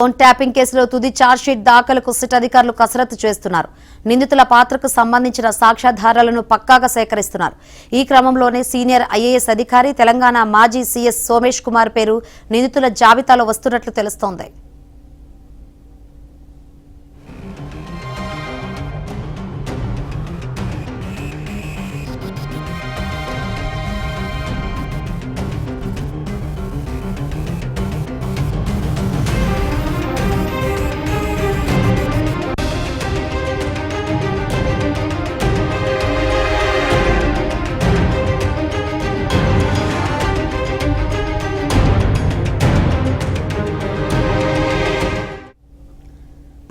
Phone tapping కేసులో తుది chargesheet దాఖలుకు SIT అధికారులు కసరత్తు చేస్తున్నారు. నిందితుల పాత్రకు సంబంధించిన సాక్ష్యాధారాలను పక్కాగా సేకరిస్తున్నారు. ఈ క్రమంలోనే సీనియర్ ఐఏఎస్ అధికారి తెలంగాణ మాజీ సీఎస్ సోమేష్ కుమార్ పేరు నిందితుల జాబితాలో వస్తున్నట్లు తెలుస్తోంది.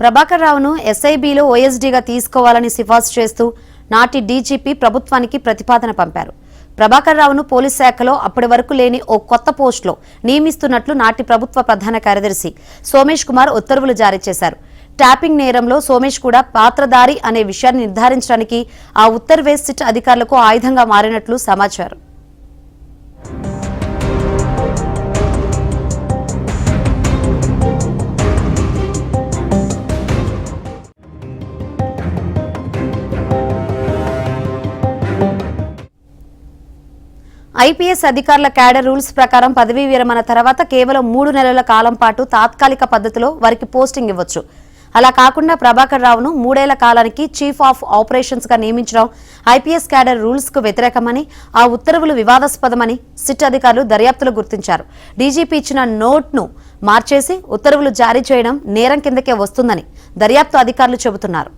ప్రభాకర్ రావును ఎస్ఐబీలో ఓఎస్డీగా తీసుకోవాలని సిఫార్సు చేస్తూ నాటి డీజీపీ ప్రభుత్వానికి ప్రతిపాదన పంపారు. ప్రభాకర్ రావును పోలీస్ శాఖలో అప్పటి వరకు లేని ఓ కొత్త పోస్టులో నియమిస్తున్నట్లు నాటి ప్రభుత్వ ప్రధాన కార్యదర్శి సోమేష్ కుమార్ ఉత్తర్వులు జారీ చేశారు. ట్యాపింగ్ నేరంలో సోమేష్ కూడా పాత్రధారి అనే విషయాన్ని నిర్ధారించడానికి ఆ ఉత్తర్వే సిట్ అధికారులకు ఆయుధంగా మారినట్లు సమాచారం. ఐపీఎస్ అధికారుల క్యాడర్ రూల్స్ ప్రకారం పదవీ విరమణ తర్వాత కేవలం 3 నెలల కాలం పాటు తాత్కాలిక పద్ధతిలో వారికి పోస్టింగ్ ఇవ్వచ్చు. అలా కాకుండా ప్రభాకర్ రావును 3 ఏళ్ల కాలానికి చీఫ్ ఆఫ్ ఆపరేషన్స్ గా నియమించడం ఐపీఎస్ క్యాడర్ రూల్స్ కు వ్యతిరేకమని, ఆ ఉత్తర్వులు వివాదాస్పదమని సిట్ అధికారులు దర్యాప్తులో గుర్తించారు. డీజీపీ ఇచ్చిన నోట్ను మార్చేసి ఉత్తర్వులు జారీ చేయడం నేరం కిందకే వస్తుందని దర్యాప్తు అధికారులు చెబుతున్నారు.